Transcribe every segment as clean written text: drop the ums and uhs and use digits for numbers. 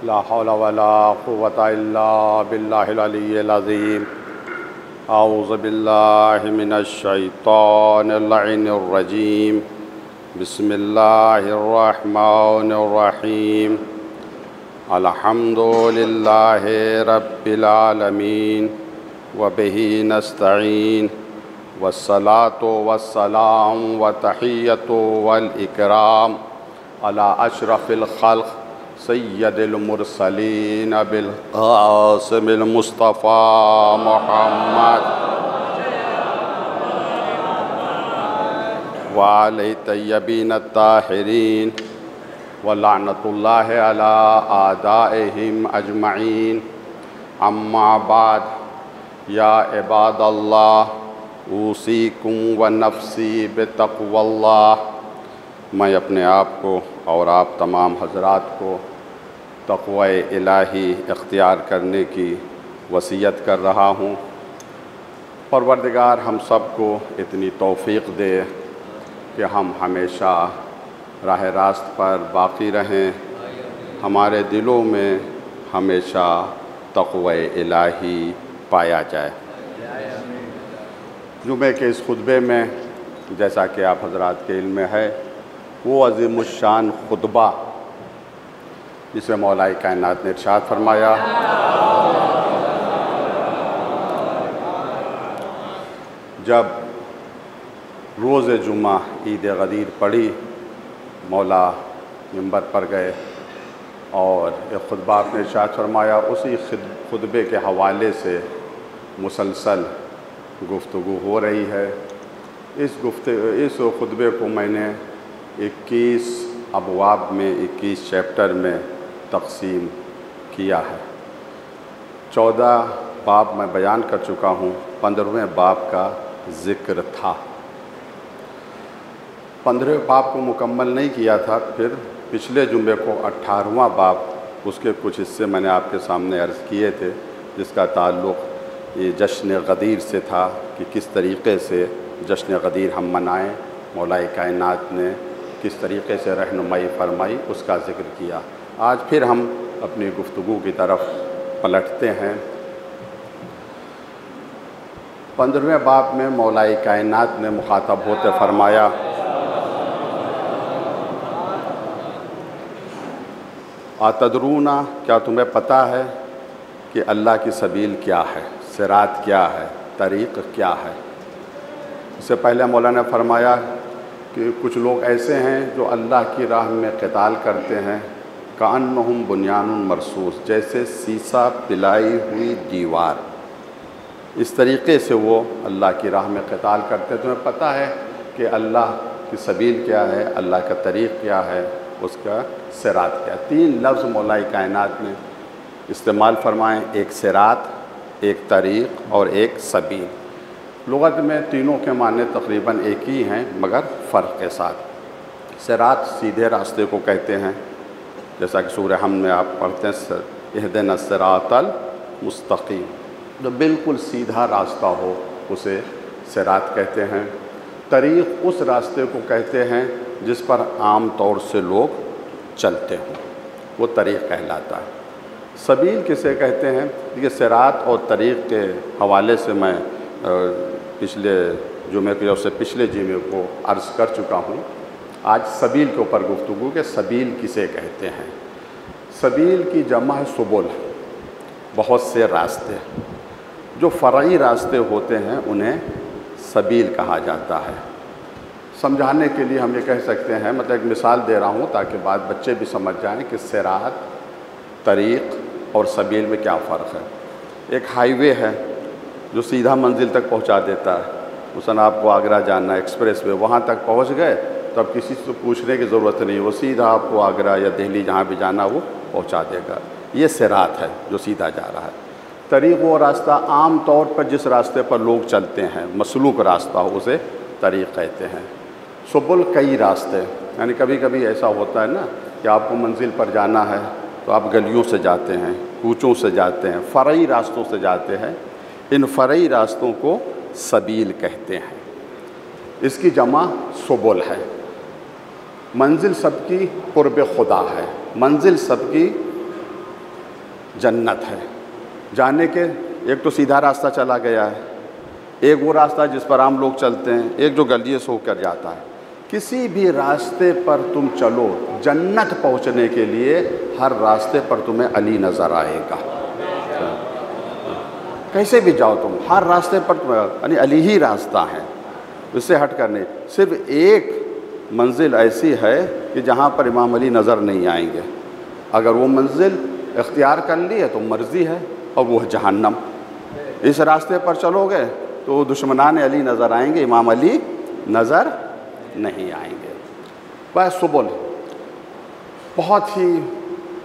لا حول ولا قوة إلا بالله العلي العظيم أعوذ بالله من الشيطان اللعين الرجيم بسم الله الرحمن الرحيم الحمد لله رب العالمين وبه نستعين والصلاة والسلام والتحية والإكرام على أشرف الخلق سید المرسلین بالقاسم المصطفى محمد وعلى الطیبین الطاہرین ولعنۃ اللہ علی اعدائہم اجمعین اما بعد یا عباد اللہ اوصیکم ونفسی بتقوی اللہ میں اپنے آپ کو اور آپ تمام حضرات کو تقوی الہی اختیار کرنے کی وصیت کر رہا ہوں۔ پروردگار ہم سب کو اتنی توفیق دے کہ ہم ہمیشہ راہ راست پر باقی رہیں، ہمارے دلوں میں ہمیشہ تقوی الہی پایا جائے۔ جمعے کے اس خطبے میں جیسا کہ آپ حضرات کے علم میں ہے، وہ عظیم الشان خطبہ جسے مولا کائنات نے ارشاد فرمایا جب روز جمعہ عید غدیر پڑی، مولا منبر پر گئے اور ایک خطبہ آپ نے ارشاد فرمایا۔ اسی خطبے کے حوالے سے مسلسل گفتگو ہو رہی ہے۔ اس خطبے کو میں نے 21 ابواب میں 21 چیپٹر میں تقسیم کیا ہے۔ 14 باب میں بیان کر چکا ہوں، 15ویں باب کا ذکر تھا۔ 15ویں باب کو مکمل نہیں کیا تھا، پھر پچھلے جمعے کو 18واں باب اس کے کچھ حصے میں نے آپ کے سامنے عرض کیے تھے، جس کا تعلق یہ جشن غدیر سے تھا کہ کس طریقے سے جشن غدیر ہم منائیں، مولا کائنات نے کس طریقے سے رہنمائی فرمائی، اس کا ذکر کیا۔ آج پھر ہم اپنی گفتگو کی طرف پلٹتے ہیں۔ 15ویں باب میں مولا کائنات نے مخاطب ہوتے فرمایا آتدرون، کیا تمہیں پتہ ہے کہ اللہ کی سبیل کیا ہے، صراط کیا ہے، طریق کیا ہے؟ اس سے پہلے مولانا نے فرمایا کہ کچھ لوگ ایسے ہیں جو اللہ کی راہ میں قتال کرتے ہیں، کأنہم بنیان مرصوص، جیسے سیسا پلائی ہوئی دیوار، اس طریقے سے وہ اللہ کی راہ میں قتال کرتے ہیں۔ تمہیں پتہ ہے کہ اللہ کی سبیل کیا ہے، اللہ کا طریق کیا ہے، اس کا صراط کیا ہے۔ 3 لفظ مولا کائنات نے استعمال فرمائے، ایک صراط، ایک طریق اور ایک سبیل۔ لغت میں تینوں کے معنی تقریباً ایک ہی ہیں مگر فرق کے ساتھ۔ صراط سیدھے راستے کو کہتے ہیں، جیسا کہ سورہ حمد میں آپ پڑھتے ہیں اہدنا الصراط المستقیم، جو بالکل سیدھا راستہ ہو اسے صراط کہتے ہیں۔ طریق اس راستے کو کہتے ہیں جس پر عام طور سے لوگ چلتے ہوں، وہ طریق کہلاتا ہے۔ سبیل کسے کہتے ہیں؟ یہ صراط اور طریق کے حوالے سے میں پچھلے جمعے کے سے پچھلے جمعے کو عرض کر چکا ہوں۔ آج سبیل کے اوپر گفتگو کہ سبیل کسے کہتے ہیں۔ سبیل کی جمع ہے سبل، بہت سے راستے، جو فرعی راستے ہوتے ہیں انہیں سبیل کہا جاتا ہے۔ سمجھانے کے لیے ہم یہ کہہ سکتے ہیں، مطلب ایک مثال دے رہا ہوں تاکہ بعد بچے بھی سمجھ جائیں کہ صراط، طریق اور سبیل میں کیا فرق ہے۔ ایک ہائی وے ہے جو سیدھا منزل تک پہنچا دیتا ہے، مثلا آپ کو آگرہ جانا ہے، ایکسپریس وے، وہاں تک پہنچ گئے تو اب کسی سے پوچھنے کی ضرورت نہیں، وہ سیدھا آپ کو آگرہ یا دہلی جہاں بھی جانا وہ پہنچا دے گا۔ یہ صراط ہے جو سیدھا جا رہا ہے۔ طریق وہ راستہ عام طور پر جس راستے پر لوگ چلتے ہیں، مسلوک راستہ ہو، اسے طریق کہتے ہیں۔ سبل کئی راستے، یعنی کبھی کبھی ایسا ہوتا ہے نا کہ آپ کو منزل پر جانا ہے تو آپ گلیوں سے جاتے ہیں، کوچوں سے جاتے ہیں، فرعی راستوں سے جاتے ہیں۔ ان فرعی راستوں کو سبیل کہتے ہیں۔ اس کی جمع سبل ہے۔ منزل سب کی قرب خدا ہے، منزل سب کی جنت ہے۔ جانے کے ایک تو سیدھا راستہ چلا گیا ہے، ایک وہ راستہ جس پر عام لوگ چلتے ہیں، ایک جو گلیے سے ہو کر جاتا ہے۔ کسی بھی راستے پر تم چلو، جنت پہنچنے کے لیے ہر راستے پر تمہیں علی نظر آئے گا۔ کیسے بھی جاؤ تم، ہر راستے پر تمہیں یعنی علی ہی راستہ ہے، اس سے ہٹ کرنے۔ صرف ایک منزل ایسی ہے کہ جہاں پر امام علی نظر نہیں آئیں گے، اگر وہ منزل اختیار کر لی ہے تو مرضی ہے، اور وہ ہے جہنم۔ اس راستے پر چلو گے تو دشمنان علی نظر آئیں گے، امام علی نظر نہیں آئیں گے۔ بس سبل بہت ہی،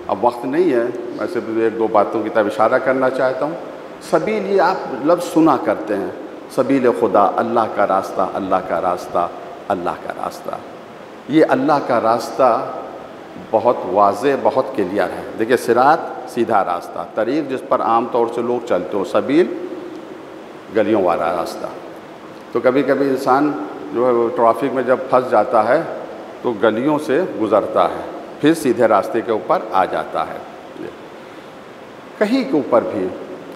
اب وقت نہیں ہے، میں صرف ایک دو باتوں کی طرف اشارہ کرنا چاہتا ہوں۔ سبیل، یہ آپ لفظ سنا کرتے ہیں، سبیل خدا، اللہ کا راستہ، اللہ کا راستہ، اللہ کا راستہ۔ یہ اللہ کا راستہ بہت واضح، بہت کلیئر ہے۔ دیکھیے، صراط سیدھا راستہ، طریق جس پر عام طور سے لوگ چلتے ہو، سبیل گلیوں والا راستہ۔ تو کبھی کبھی انسان جو ہے ٹریفک میں جب پھنس جاتا ہے تو گلیوں سے گزرتا ہے، پھر سیدھے راستے کے اوپر آ جاتا ہے۔ کہیں کے اوپر بھی،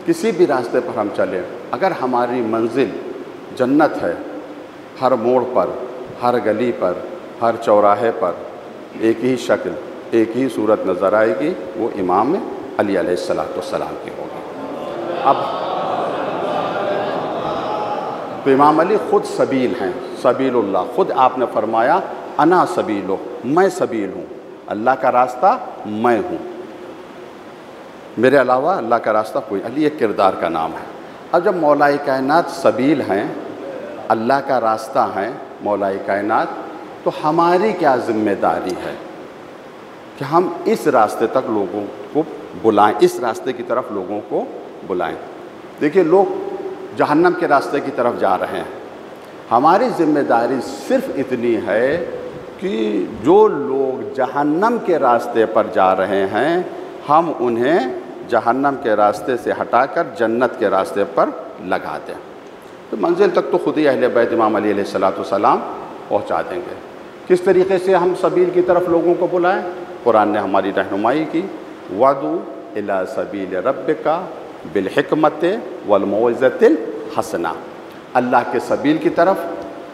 کسی بھی راستے پر ہم چلیں، اگر ہماری منزل جنت ہے، ہر موڑ پر، ہر گلی پر، ہر چوراہے پر ایک ہی شکل، ایک ہی صورت نظر آئے گی، وہ امام علی علیہ السلام کی ہوگی۔ اب تو امام علی خود سبیل ہیں، سبیل اللہ، خود آپ نے فرمایا انا سبیلو، میں سبیل ہوں، اللہ کا راستہ میں ہوں، میرے علاوہ اللہ کا راستہ کوئی۔ علی ایک کردار کا نام ہے۔ اب جب مولا کائنات سبیل ہیں، اللہ کا راستہ ہیں مولا کائنات، تو ہماری کیا ذمہ داری ہے کہ ہم اس راستے تک لوگوں کو بلائیں، اس راستے کی طرف لوگوں کو بلائیں۔ دیکھیے، لوگ جہنم کے راستے کی طرف جا رہے ہیں، ہماری ذمہ داری صرف اتنی ہے کہ جو لوگ جہنم کے راستے پر جا رہے ہیں، ہم انہیں جہنم کے راستے سے ہٹا کر جنت کے راستے پر لگا دیں۔ تو منزل تک تو خود ہی اہل بیت امام علی علیہ السلام پہنچا دیں گے۔ کس طریقے سے ہم سبیل کی طرف لوگوں کو بلائیں؟ قرآن نے ہماری رہنمائی کی، وَادُعُ إِلَىٰ سَبِيلِ رَبِّكَ بِالْحِكْمَةِ وَالْمَوْعِظَةِ الْحَسَنَةِ، اللہ کے سبیل کی طرف،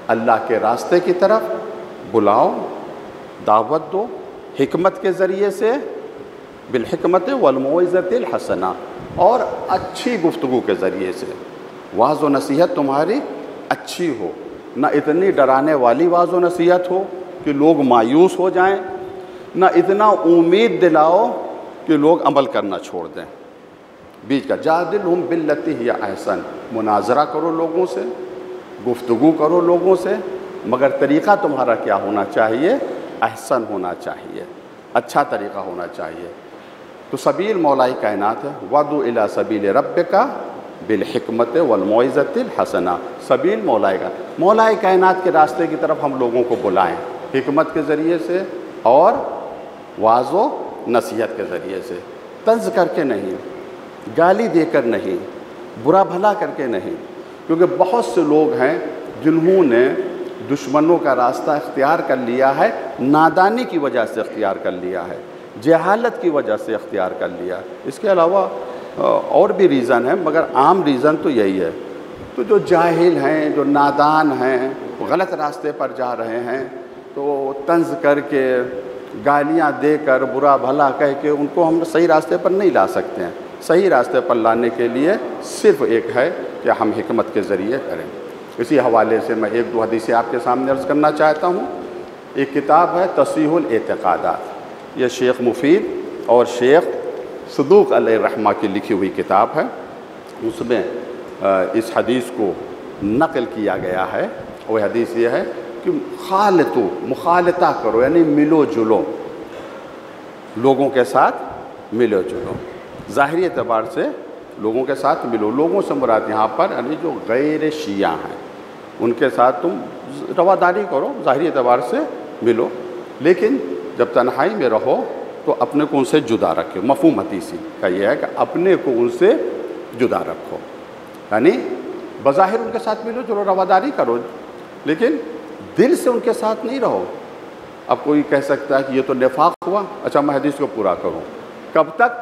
اللہ کے راستے کی طرف بلاؤ، دعوت دو، حکمت کے ذریعے سے، بالحکمت والموعظۃ الحسنہ، اور اچھی گفتگو کے ذریعے سے۔ واعظ و نصیحت تمہاری اچھی ہو، نہ اتنی ڈرانے والی واعظ و نصیحت ہو کہ لوگ مایوس ہو جائیں، نہ اتنا امید دلاؤ کہ لوگ عمل کرنا چھوڑ دیں۔ بیچ کا جادلہم باللتی ہی احسن، مناظرہ کرو لوگوں سے، گفتگو کرو لوگوں سے، مگر طریقہ تمہارا کیا ہونا چاہیے؟ احسن ہونا چاہیے، اچھا طریقہ ہونا چاہیے۔ تو سبیل مولا کائنات ہے، وَادُعُ إِلَىٰ سَبِيلِ رَبِّكَ بِالْحِكْمَةِ وَالْمَوْعِظَةِ الْحَسَنَةِ، سبیل مولا کائنات کے راستے کی طرف ہم لوگوں کو بلائیں، حکمت کے ذریعے سے اور واعظ و نصیحت کے ذریعے سے، طنز کر کے نہیں، گالی دے کر نہیں، برا بھلا کر کے نہیں، کیونکہ بہت سے لوگ ہیں جنہوں نے دشمنوں کا راستہ اختیار کر لیا ہے، نادانی کی وجہ سے اختیار کر لیا ہے، جہالت کی وجہ سے اختیار کر لیا۔ اس کے علاوہ اور بھی ریزن ہے، مگر عام ریزن تو یہی ہے۔ تو جو جاہل ہیں، جو نادان ہیں، غلط راستے پر جا رہے ہیں، تو طنز کر کے، گالیاں دے کر، برا بھلا کہہ کے ان کو ہم صحیح راستے پر نہیں لا سکتے ہیں۔ صحیح راستے پر لانے کے لیے صرف ایک ہے کہ ہم حکمت کے ذریعے کریں۔ اسی حوالے سے میں ایک دو حدیثیں آپ کے سامنے عرض کرنا چاہتا ہوں۔ ایک کتاب ہے تصحیح الاعتقادات، یہ شیخ مفید اور شیخ صدوق علیہ الرحمہ کی لکھی ہوئی کتاب ہے۔ اس میں اس حدیث کو نقل کیا گیا ہے۔ وہ حدیث یہ ہے کہ مخالطہ کرو، یعنی ملو جلو، لوگوں کے ساتھ ملو جلو، ظاہری اعتبار سے لوگوں کے ساتھ ملو۔ لوگوں سے مراد یہاں پر یعنی جو غیر شیعہ ہیں ان کے ساتھ تم رواداری کرو، ظاہری اعتبار سے ملو، لیکن جب تنہائی میں رہو تو اپنے کو ان سے جدا رکھو۔ مفہوم حدیثی کا یہ ہے کہ اپنے کو ان سے جدا رکھو، یعنی بظاہر ان کے ساتھ ملو جلو، رواداری کرو، لیکن دل سے ان کے ساتھ نہیں رہو۔ اب کوئی کہہ سکتا ہے کہ یہ تو نفاق ہوا، اچھا میں حدیث کو پورا کروں، کب تک؟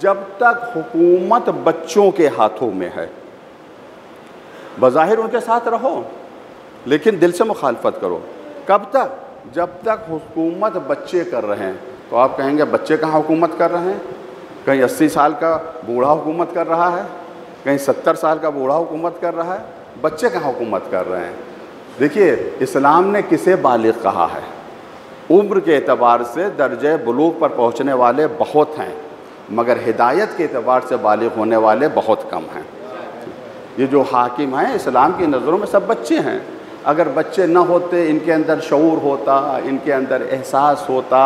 جب تک حکومت بچوں کے ہاتھوں میں ہے۔ بظاہر ان کے ساتھ رہو لیکن دل سے مخالفت کرو۔ کب تک؟ جب تک حکومت بچے کر رہے ہیں۔ تو آپ کہیں گے بچے کہاں حکومت کر رہے ہیں؟ کہیں 80 سال کا بوڑھا حکومت کر رہا ہے، کہیں 70 سال کا بوڑھا حکومت کر رہا ہے، بچے کہاں حکومت کر رہے ہیں؟ دیکھیے اسلام نے کسے بالغ کہا ہے؟ عمر کے اعتبار سے درجہ بلوغ پر پہنچنے والے بہت ہیں، مگر ہدایت کے اعتبار سے بالغ ہونے والے بہت کم ہیں۔ یہ جو حاکم ہیں اسلام کی نظروں میں سب بچے ہیں۔ اگر بچے نہ ہوتے، ان کے اندر شعور ہوتا، ان کے اندر احساس ہوتا،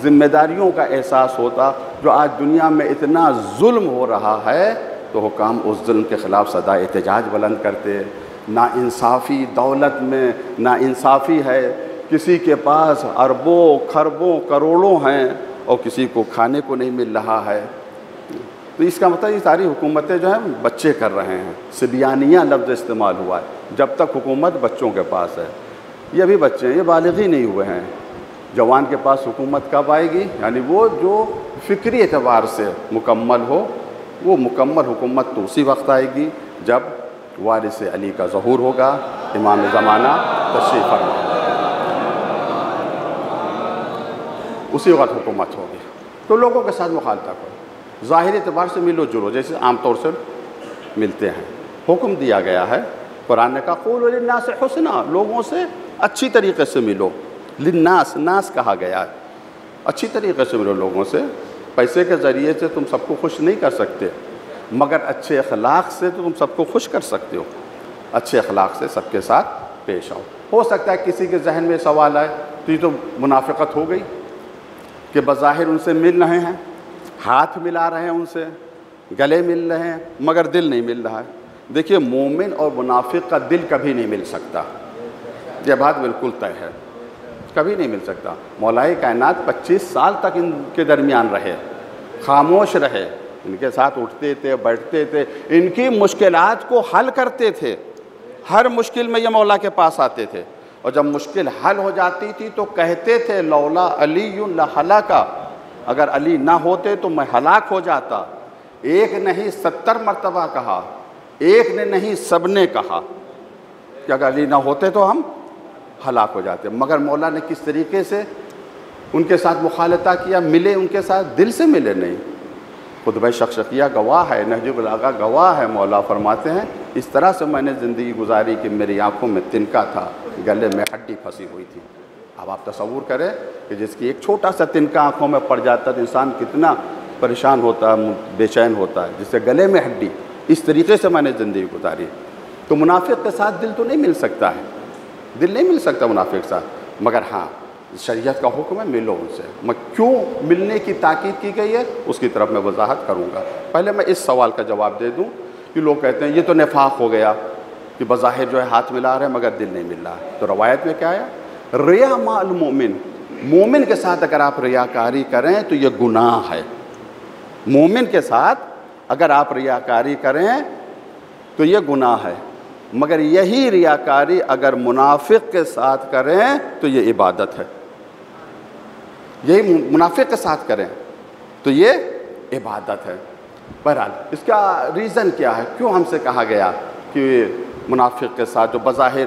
ذمہ داریوں کا احساس ہوتا، جو آج دنیا میں اتنا ظلم ہو رہا ہے تو حکام اس ظلم کے خلاف صدا احتجاج بلند کرتے۔ نا انصافی دولت میں نا انصافی ہے، کسی کے پاس اربوں خربوں کروڑوں ہیں اور کسی کو کھانے کو نہیں مل رہا ہے۔ تو اس کا مطلب یہ ساری حکومتیں جو ہیں بچے کر رہے ہیں۔ سبیانیہ لفظ استعمال ہوا ہے، جب تک حکومت بچوں کے پاس ہے۔ یہ بھی بچے ہیں، یہ بالغ ہی نہیں ہوئے ہیں۔ جوان کے پاس حکومت کب آئے گی؟ یعنی وہ جو فکری اعتبار سے مکمل ہو، وہ مکمل حکومت تو اسی وقت آئے گی جب وارث علی کا ظہور ہوگا، امام زمانہ تشریف فرما ہوگا، اسی وقت حکومت ہوگی۔ تو لوگوں کے ساتھ مخالفت کرو، ظاہری اعتبار سے ملو جلو جیسے عام طور سے ملتے ہیں۔ حکم دیا گیا ہے، قرآن نے کہا قولوا للناس حسنا، لوگوں سے اچھی طریقے سے ملو۔ للناس، ناس کہا گیا ہے، اچھی طریقے سے ملو لوگوں سے۔ پیسے کے ذریعے سے تم سب کو خوش نہیں کر سکتے، مگر اچھے اخلاق سے تو تم سب کو خوش کر سکتے ہو۔ اچھے اخلاق سے سب کے ساتھ پیش آؤ۔ ہو سکتا ہے کسی کے ذہن میں سوال آئے تو یہ تو منافقت ہو گئی کہ بظاہر ان سے مل رہے ہیں، ہاتھ ملا رہے ہیں، ان سے گلے مل رہے ہیں، مگر دل نہیں مل رہا ہے۔ دیکھیے مومن اور منافق کا دل کبھی نہیں مل سکتا، یہ بات بالکل طے ہے، کبھی نہیں مل سکتا۔ مولائے کائنات 25 سال تک ان کے درمیان رہے، خاموش رہے، ان کے ساتھ اٹھتے تھے، بیٹھتے تھے، ان کی مشکلات کو حل کرتے تھے۔ ہر مشکل میں یہ مولا کے پاس آتے تھے، اور جب مشکل حل ہو جاتی تھی تو کہتے تھے لولا علی لہلاکا، اگر علی نہ ہوتے تو میں ہلاک ہو جاتا۔ ایک نہیں 70 مرتبہ کہا، ایک نے نہیں سب نے کہا کہ اگر علی نہ ہوتے تو ہم ہلاک ہو جاتے۔ مگر مولا نے کس طریقے سے ان کے ساتھ مخالطہ کیا؟ ملے ان کے ساتھ، دل سے ملے نہیں۔ خطبہ شقشقیہ گواہ ہے، نہج البلاغہ گواہ ہے، مولا فرماتے ہیں اس طرح سے میں نے زندگی گزاری کہ میری آنکھوں میں تنکا تھا، گلے میں ہڈی پھنسی ہوئی تھی۔ اب آپ تصور کریں کہ جس کی ایک چھوٹا سا تنکا آنکھوں میں پڑ جاتا تو انسان کتنا پریشان ہوتا ہے، بے چین ہوتا ہے، جس سے گلے میں ہڈی۔ اس طریقے سے میں نے زندگی گزاری۔ تو منافق کے ساتھ دل تو نہیں مل سکتا ہے، دل نہیں مل سکتا منافق کے ساتھ، مگر ہاں شریعت کا حکم ہے ملو ان سے۔ میں کیوں ملنے کی تاکید کی گئی ہے اس کی طرف میں وضاحت کروں گا۔ پہلے میں اس سوال کا جواب دے دوں کہ لوگ کہتے ہیں یہ تو نفاق ہو گیا کہ بظاہر جو ہے ہاتھ ملا رہے ہیں مگر دل نہیں مل رہا ہے۔ تو روایت میں کیا ہے؟ ریا مع المومن، مومن کے ساتھ اگر آپ ریاکاری کریں تو یہ گناہ ہے۔ مومن کے ساتھ اگر آپ ریاکاری کریں تو یہ گناہ ہے، مگر یہی ریاکاری اگر منافق کے ساتھ کریں تو یہ عبادت ہے۔ یہی منافق کے ساتھ کریں تو یہ عبادت ہے۔ بہرحال اس کا ریزن کیا ہے؟ کیوں ہم سے کہا گیا کہ منافق کے ساتھ جو بظاہر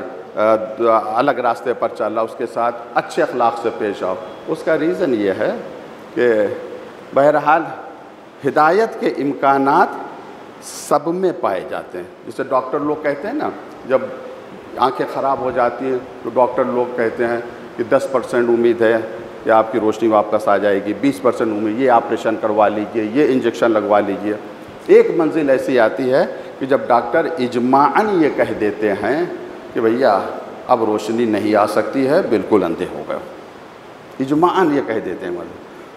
الگ راستے پر چل رہا اس کے ساتھ اچھے اخلاق سے پیش آؤ؟ اس کا ریزن یہ ہے کہ بہرحال ہدایت کے امکانات سب میں پائے جاتے ہیں۔ جسے ڈاکٹر لوگ کہتے ہیں نا، جب آنکھیں خراب ہو جاتی ہیں تو ڈاکٹر لوگ کہتے ہیں کہ 10% امید ہے کہ آپ کی روشنی واپس آ جائے گی، 20% امید، یہ آپریشن کروا لیجئے، یہ انجیکشن لگوا لیجئے۔ ایک منزل ایسی آتی ہے کہ جب ڈاکٹر اجماعاً یہ کہہ دیتے ہیں کہ بھیا اب روشنی نہیں آ سکتی ہے، بالکل اندھے ہو گئے، اجماعاً یہ کہہ دیتے ہیں۔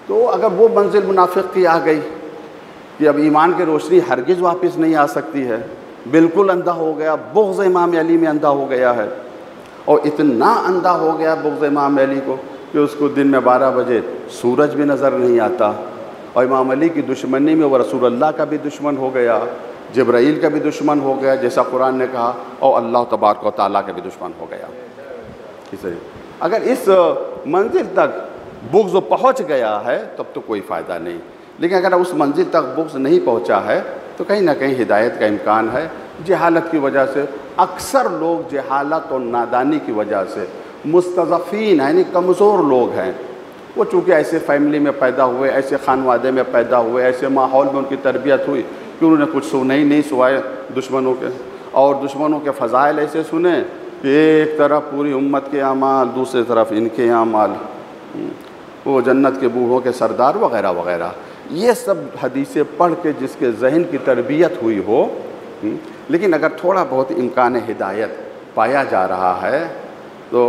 تو اگر وہ منزل منافق کی آ گئی کہ اب ایمان کی روشنی ہرگز واپس نہیں آ سکتی ہے، بالکل اندھا ہو گیا، بغض امام علی میں اندھا ہو گیا ہے، اور اتنا اندھا ہو گیا بغض امام علی کو کہ اس کو دن میں 12 بجے سورج بھی نظر نہیں آتا، اور امام علی کی دشمنی میں وہ رسول اللہ کا بھی دشمن ہو گیا، جبرائیل کا بھی دشمن ہو گیا جیسا قرآن نے کہا، اور اللہ تبارک و تعالیٰ کا بھی دشمن ہو گیا۔ اگر اس منزل تک بغض پہنچ گیا ہے تب تو کوئی فائدہ نہیں۔ لیکن اگر اس منزل تک بغض نہیں پہنچا ہے تو کہیں نہ کہیں ہدایت کا امکان ہے۔ جہالت کی وجہ سے اکثر لوگ جہالت اور نادانی کی وجہ سے مستضعفین یعنی کمزور لوگ ہیں، وہ چونکہ ایسے فیملی میں پیدا ہوئے، ایسے خانوادے میں پیدا ہوئے، ایسے ماحول میں ان کی تربیت ہوئی کہ انہوں نے کچھ سنا ہی نہیں سوائے دشمنوں کے، اور دشمنوں کے فضائل ایسے سنے کہ ایک طرف پوری امت کے اعمال، دوسری طرف ان کے اعمال، وہ جنت کے بوڑھوں کے سردار وغیرہ وغیرہ۔ یہ سب حدیثیں پڑھ کے جس کے ذہن کی تربیت ہوئی ہو، لیکن اگر تھوڑا بہت امکان ہدایت پایا جا رہا ہے تو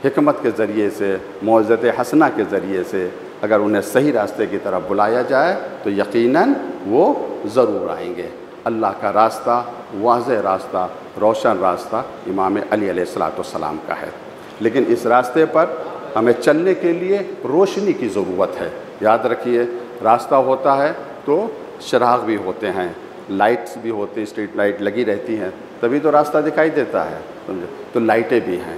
حکمت کے ذریعے سے، موعظت حسنہ کے ذریعے سے اگر انہیں صحیح راستے کی طرف بلایا جائے تو یقیناً وہ ضرور آئیں گے۔ اللہ کا راستہ واضح راستہ، روشن راستہ امام علی علیہ السلام کا ہے، لیکن اس راستے پر ہمیں چلنے کے لیے روشنی کی ضرورت ہے۔ یاد رکھیے، راستہ ہوتا ہے تو چراغ بھی ہوتے ہیں، لائٹس بھی ہوتی ہیں، اسٹریٹ لائٹ لگی رہتی ہیں، تبھی تو راستہ دکھائی دیتا ہے، سمجھے؟ تو لائٹیں بھی ہیں۔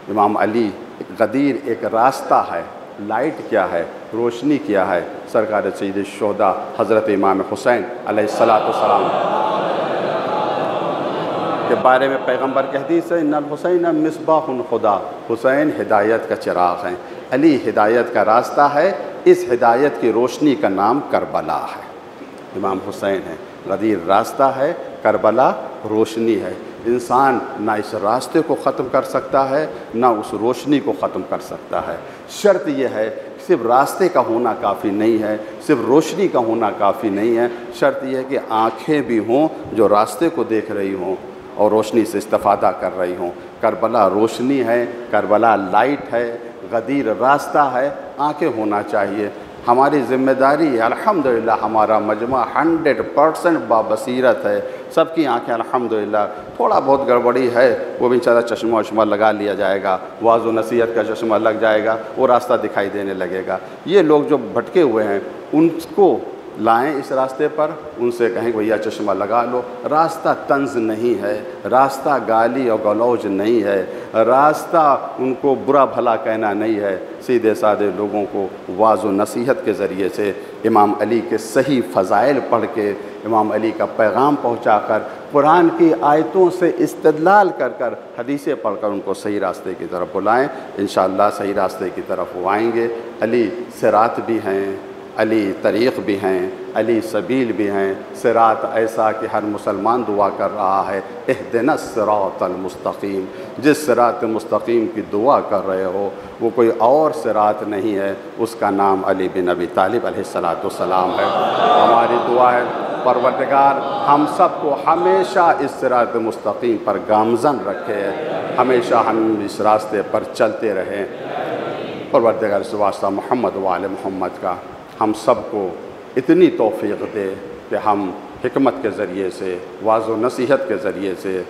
امام علی ایک غدیر، ایک راستہ ہے۔ لائٹ کیا ہے؟ روشنی کیا ہے؟ سرکار سید الشہداء حضرت امام حسین علیہ السلام کے بارے میں پیغمبر کی حدیث ہے، ان الحسین مصباح خدا، حسین ہدایت کا چراغ ہیں، علی ہدایت کا راستہ ہے۔ اس ہدایت کی روشنی کا نام کربلا ہے، امام حسین ہے، غدیر راستہ ہے، کربلا روشنی ہے۔ انسان نہ اس راستے کو ختم کر سکتا ہے، نہ اس روشنی کو ختم کر سکتا ہے۔ شرط یہ ہے کہ صرف راستے کا ہونا کافی نہیں ہے، صرف روشنی کا ہونا کافی نہیں ہے، شرط یہ ہے کہ آنکھیں بھی ہوں جو راستے کو دیکھ رہی ہوں اور روشنی سے استفادہ کر رہی ہوں۔ کربلا روشنی ہے، کربلا لائٹ ہے، غدیر راستہ ہے، آنکھیں ہونا چاہیے۔ ہماری ذمہ داری ہے، الحمدللہ ہمارا مجمع 100% بابصیرت ہے، سب کی آنکھیں الحمدللہ، تھوڑا بہت گڑبڑی ہے وہ بھی انشاءاللہ چشمہ وشمہ لگا لیا جائے گا، واعظ و نصیحت کا چشمہ لگ جائے گا، وہ راستہ دکھائی دینے لگے گا۔ یہ لوگ جو بھٹکے ہوئے ہیں ان کو لائیں اس راستے پر، ان سے کہیں کہ بھیا چشمہ لگا لو۔ راستہ طنز نہیں ہے، راستہ گالی اور گلوج نہیں ہے، راستہ ان کو برا بھلا کہنا نہیں ہے۔ سیدھے سادے لوگوں کو واعظ و نصیحت کے ذریعے سے، امام علی کے صحیح فضائل پڑھ کے، امام علی کا پیغام پہنچا کر، قرآن کی آیتوں سے استدلال کر کر، حدیثیں پڑھ کر ان کو صحیح راستے کی طرف بلائیں، انشاءاللہ صحیح راستے کی طرف وہ آئیں گے۔ علی صراط بھی ہیں، علی طریق بھی ہیں، علی سبیل بھی ہیں۔ صراط ایسا کہ ہر مسلمان دعا کر رہا ہے، اہدنا الصراط المستقیم، جس صراط مستقیم کی دعا کر رہے ہو وہ کوئی اور صراط نہیں ہے، اس کا نام علی بن ابی طالب علیہ السلام ہے۔ ہماری دعا ہے پروردگار ہم سب کو ہمیشہ اس صراط مستقیم پر گامزن رکھے، ہمیشہ ہم اس راستے پر چلتے رہیں۔ پروردگار اس واسطہ محمد و آل محمد کا ہم سب کو اتنی توفیق دے کہ ہم حکمت کے ذریعے سے، واعظ و نصیحت کے ذریعے سے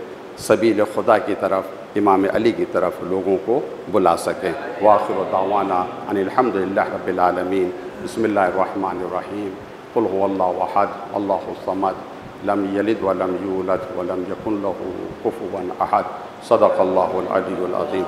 سبیل خدا کی طرف، امام علی کی طرف لوگوں کو بلا سکیں۔ وآخر دعوانا ان الحمدللہ رب العالمین۔ بسم اللہ الرحمن الرحیم۔ قل هو اللہ احد اللہ الصمد لم یلد ولم یولد ولم یکن له کفوا احد۔ صدق اللہ العلی العظیم۔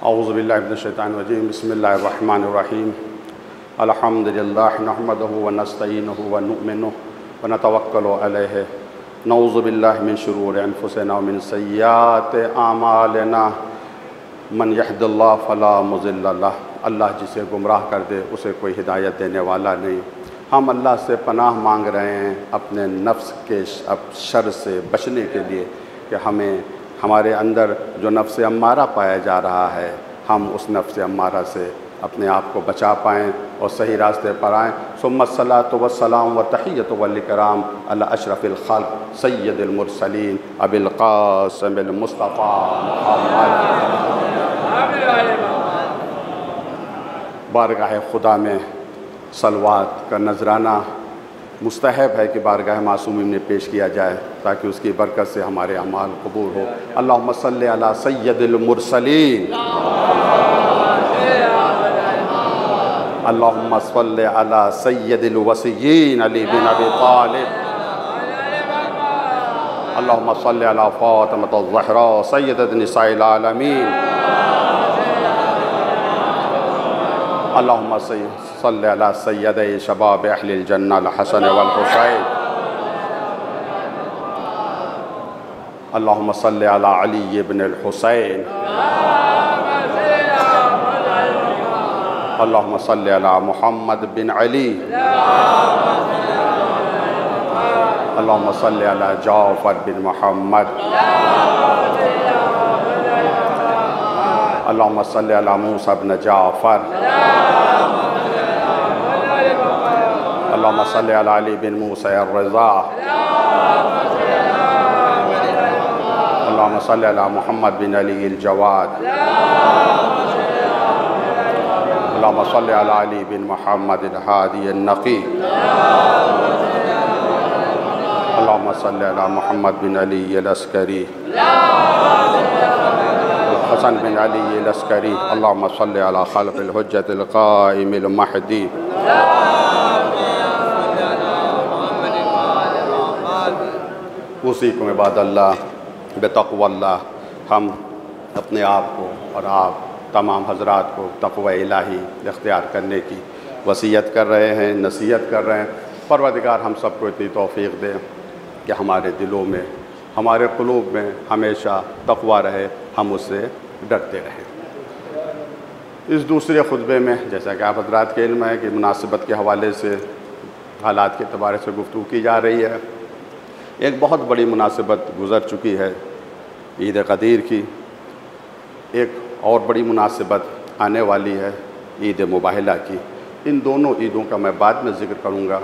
اعوذ باللہ من الشیطان الرجیم۔ بسم اللہ الرحمن الرحیم۔ الحمدللہ نحمدہ ونستعینہ ونؤمنہ ونتوکل علیہ، نعوذ باللہ من شرور انفسنا ومن سیئات اعمالنا، من یہد اللہ فلا مضل لہ، اللہ جسے گمراہ کر دے اسے کوئی ہدایت دینے والا نہیں۔ ہم اللہ سے پناہ مانگ رہے ہیں اپنے نفس کے شر سے بچنے کے لیے کہ ہمیں ہمارے اندر جو نفس امارہ پایا جا رہا ہے، ہم اس نفس امارہ سے اپنے آپ کو بچا پائیں اور صحیح راستے پر آئیں۔ ثم الصلاۃ والسلام وتحیۃ والاکرام علی اشرف الخلق سید المرسلین ابی القاسم المصطفیٰ محمد۔ بارگاہ خدا میں صلوات کا نذرانہ مستحب ہے کہ بارگاہ معصومین میں پیش کیا جائے تاکہ اس کی برکت سے ہمارے اعمال قبول ہو۔ اللہم صلی علی سید المرسلین، اللہم صلی علی سید الوصیین علی بن ابی طالب، اللہم صلی علی فاطمۃ الزہراء سیدۃ نساء العالمین، اللہم صلی علی سیدی شباب اہل الجنہ الحسن والحسین، اللہم صلی علی علی بن الحسین، اللہم صلی علی محمد بن علی، اللہم صلی علی جعفر بن محمد، اللہم صلی علی موسیٰ بن جعفر، اللہم صلی علی علی بن موسیٰ الرضا، اللہم صلی علی محمد بن علی الجواد، اللہم صلی علی علی بن محمد الہادی النقی، اللہم صلی علی محمد بن علی العسکری، حسن بن علی العسکری، اللہم صلی علی خلف الحجت القائم المہدی، اوصیکم عباد اللہ بتقوی اللہ۔ ہم اپنے آپ کو اور آپ تمام حضرات کو تقوی الہی اختیار کرنے کی وصیت کر رہے ہیں، نصیحت کر رہے ہیں۔ پروردگار ہم سب کو اتنی توفیق دے کہ ہمارے دلوں میں، ہمارے قلوب میں ہمیشہ تقوی رہے، ہم اس سے ڈرتے رہیں۔ اس دوسرے خطبے میں جیسا کہ آپ حضرات کے علم ہے کہ مناسبت کے حوالے سے حالات کے اعتبار سے گفتگو کی جا رہی ہے۔ ایک بہت بڑی مناسبت گزر چکی ہے عید قدیر کی، ایک اور بڑی مناسبت آنے والی ہے عید مباہلہ کی۔ ان دونوں عیدوں کا میں بعد میں ذکر کروں گا۔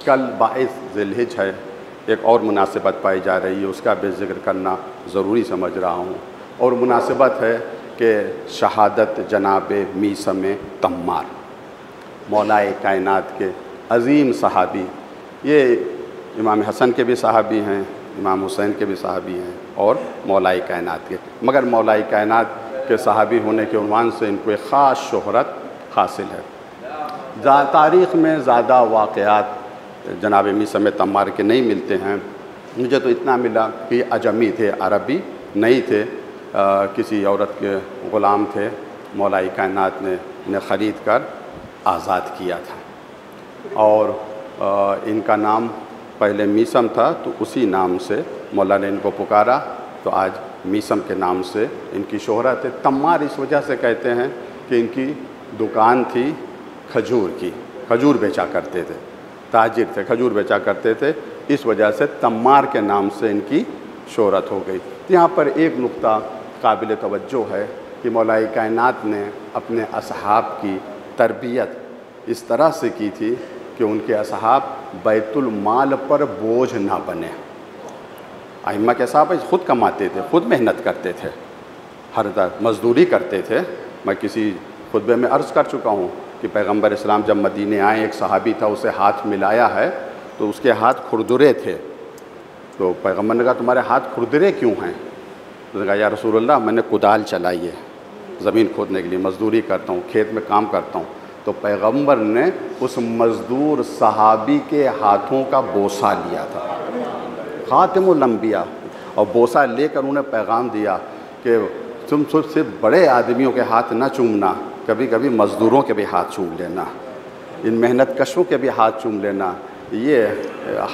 کل 22 ذی الحجہ ہے، ایک اور مناسبت پائی جا رہی ہے، اس کا بھی ذکر کرنا ضروری سمجھ رہا ہوں، اور مناسبت ہے کہ شہادت جناب میثم تمار، مولائے کائنات کے عظیم صحابی۔ یہ امام حسن کے بھی صحابی ہیں، امام حسین کے بھی صحابی ہیں، اور مولائے کائنات کے، مگر مولائے کائنات کے صحابی ہونے کے عنوان سے ان کو ایک خاص شہرت حاصل ہے۔ تاریخ میں زیادہ واقعات جناب میثم تمار کے نہیں ملتے ہیں، مجھے تو اتنا ملا کہ یہ اجمی تھے، عربی نہیں تھے، کسی عورت کے غلام تھے، مولائے کائنات نے انہیں خرید کر آزاد کیا تھا، اور ان کا نام پہلے میثم تھا تو اسی نام سے مولا نے ان کو پکارا، تو آج میثم کے نام سے ان کی شہرت ہے۔ تمار اس وجہ سے کہتے ہیں کہ ان کی دکان تھی کھجور کی، کھجور بیچا کرتے تھے، تاجر تھے، کھجور بیچا کرتے تھے، اس وجہ سے تمار کے نام سے ان کی شہرت ہو گئی۔ یہاں پر ایک نقطہ قابل توجہ ہے کہ مولائے کائنات نے اپنے اصحاب کی تربیت اس طرح سے کی تھی کہ ان کے اصحاب بیت المال پر بوجھ نہ بنے۔ ائمہ کے صاحب خود کماتے تھے، خود محنت کرتے تھے، ہر مزدوری کرتے تھے۔ میں کسی خطبے میں عرض کر چکا ہوں کہ پیغمبر اسلام جب مدینے آئے، ایک صحابی تھا، اسے ہاتھ ملایا ہے تو اس کے ہاتھ کھردرے تھے، تو پیغمبر نے کہا تمہارے ہاتھ کھردرے کیوں ہیں؟ تو نے کہا یا رسول اللہ میں نے کدال چلائی ہے، زمین کھودنے کے لیے مزدوری کرتا ہوں، کھیت میں کام کرتا ہوں۔ تو پیغمبر نے اس مزدور صحابی کے ہاتھوں کا بوسہ لیا تھا، خاتم الانبیاء، اور بوسہ لے کر انہیں پیغام دیا کہ تم صرف بڑے آدمیوں کے ہاتھ نہ چومنا، کبھی کبھی مزدوروں کے بھی ہاتھ چوم لینا، ان محنت کشوں کے بھی ہاتھ چوم لینا۔ یہ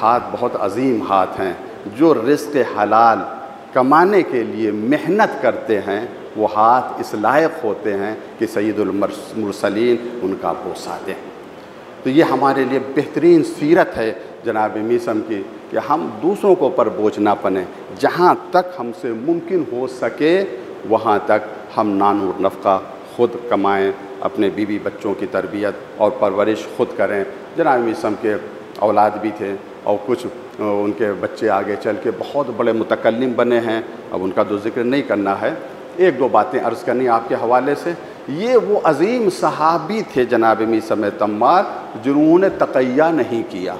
ہاتھ بہت عظیم ہاتھ ہیں، جو رزق حلال کمانے کے لیے محنت کرتے ہیں، وہ ہاتھ اس لائق ہوتے ہیں کہ سید المرسلین ان کا بوسہ دیں۔ تو یہ ہمارے لیے بہترین سیرت ہے جناب میثم کی کہ ہم دوسروں کو پر بوجھ نہ بنیں، جہاں تک ہم سے ممکن ہو سکے وہاں تک ہم نان و نفقہ خود کمائیں، اپنے بیوی بچوں کی تربیت اور پرورش خود کریں۔ جناب میثم کے اولاد بھی تھے، اور کچھ ان کے بچے آگے چل کے بہت بڑے متکلم بنے ہیں، اب ان کا تو ذکر نہیں کرنا ہے۔ ایک دو باتیں عرض کرنی آپ کے حوالے سے یہ وہ عظیم صحابی تھے جناب میثم تمار جنہوں نے تقیہ نہیں کیا۔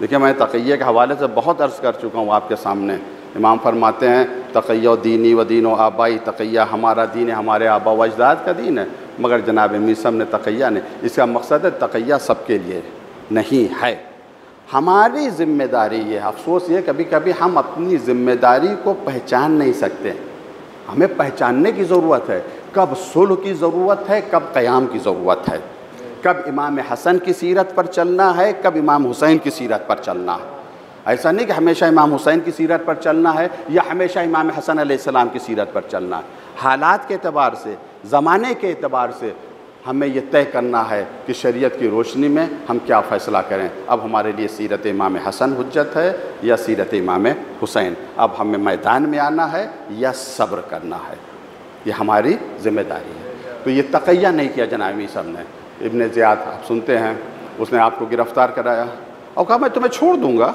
دیکھیں میں تقیہ کے حوالے سے بہت عرض کر چکا ہوں آپ کے سامنے۔ امام فرماتے ہیں تقیہ دینی و دین و آبائی، تقیہ ہمارا دین ہے، ہمارے آبا و اجداد کا دین ہے، مگر جناب میثم نے تقیہ نہیں۔ اس کا مقصد ہے تقیہ سب کے لیے نہیں ہے، ہماری ذمہ داری یہ ہے۔ افسوس یہ کبھی کبھی ہم اپنی ذمہ داری کو پہچان نہیں سکتے۔ ہمیں پہچاننے کی ضرورت ہے، کب صلح کی ضرورت ہے، کب قیام کی ضرورت ہے، کب امام حسن کی سیرت پر چلنا ہے، کب امام حسین کی سیرت پر چلنا ہے۔ ایسا نہیں کہ ہمیشہ امام حسین کی سیرت پر چلنا ہے یا ہمیشہ امام حسن علیہ السلام کی سیرت پر چلنا ہے۔ حالات کے اعتبار سے، زمانے کے اعتبار سے ہمیں یہ طے کرنا ہے کہ شریعت کی روشنی میں ہم کیا فیصلہ کریں۔ اب ہمارے لیے سیرت امام حسن حجت ہے یا سیرت امام حسین، اب ہمیں میدان میں آنا ہے یا صبر کرنا ہے، یہ ہماری ذمہ داری ہے۔ تو یہ تقیہ نہیں کیا جناب میثم نے۔ ابن زیاد آپ سنتے ہیں، اس نے آپ کو گرفتار کرایا اور کہا میں تمہیں چھوڑ دوں گا،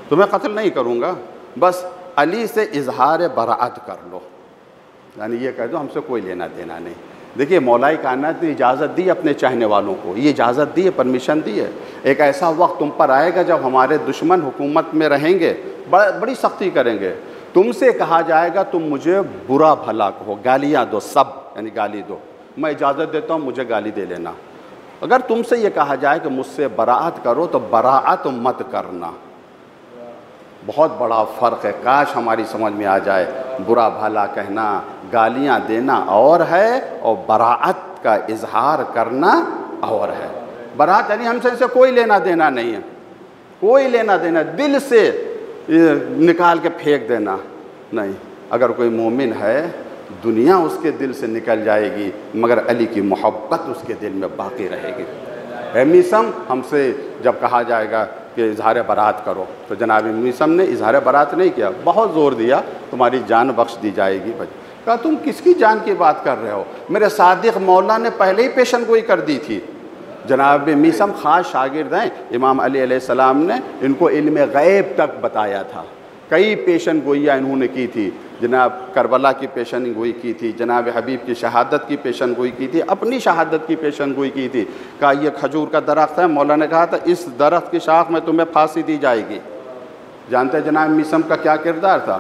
تمہیں قتل نہیں کروں گا، بس علی سے اظہار براعت کر لو، یعنی یہ کہہ دو ہم سے کوئی لینا دینا نہیں۔ دیکھیے مولا کائنات نے اجازت دی اپنے چاہنے والوں کو، یہ اجازت دی ہے، پرمیشن دی ہے۔ ایک ایسا وقت تم پر آئے گا جب ہمارے دشمن حکومت میں رہیں گے، بڑی سختی کریں گے، تم سے کہا جائے گا تم مجھے برا بھلا کہو، گالیاں دو، سب یعنی گالی دو، میں اجازت دیتا ہوں مجھے گالی دے لینا۔ اگر تم سے یہ کہا جائے کہ مجھ سے براعت کرو تو براعت مت کرنا۔ بہت بڑا فرق ہے، کاش ہماری سمجھ میں آ جائے۔ برا بھلا کہنا، گالیاں دینا اور ہے، اور براعت کا اظہار کرنا اور ہے۔ براعت یعنی ہم سے کوئی لینا دینا نہیں ہے، کوئی لینا دینا، دل سے نکال کے پھینک دینا نہیں۔ اگر کوئی مومن ہے دنیا اس کے دل سے نکل جائے گی مگر علی کی محبت اس کے دل میں باقی رہے گی۔ اے میثم، ہم سے جب کہا جائے گا کہ اظہار برات کرو تو جناب میثم نے اظہار برات نہیں کیا، بہت زور دیا تمہاری جان بخش دی جائے گی۔ کہا تم کس کی جان کی بات کر رہے ہو؟ میرے صادق مولا نے پہلے ہی پیشن گوئی کر دی تھی۔ جناب میثم خاص شاگرد ہیں، امام علی علیہ السلام نے ان کو علم غیب تک بتایا تھا، کئی پیشن گوئیاں انہوں نے کی تھی۔ جناب کربلا کی پیشن گوئی کی تھی، جناب حبیب کی شہادت کی پیشن گوئی کی تھی، اپنی شہادت کی پیشن گوئی کی تھی۔ کہا یہ کھجور کا درخت ہے، مولا نے کہا تھا اس درخت کی شاخ میں تمہیں پھانسی دی جائے گی۔ جانتے ہیں جناب میثم کا کیا کردار تھا؟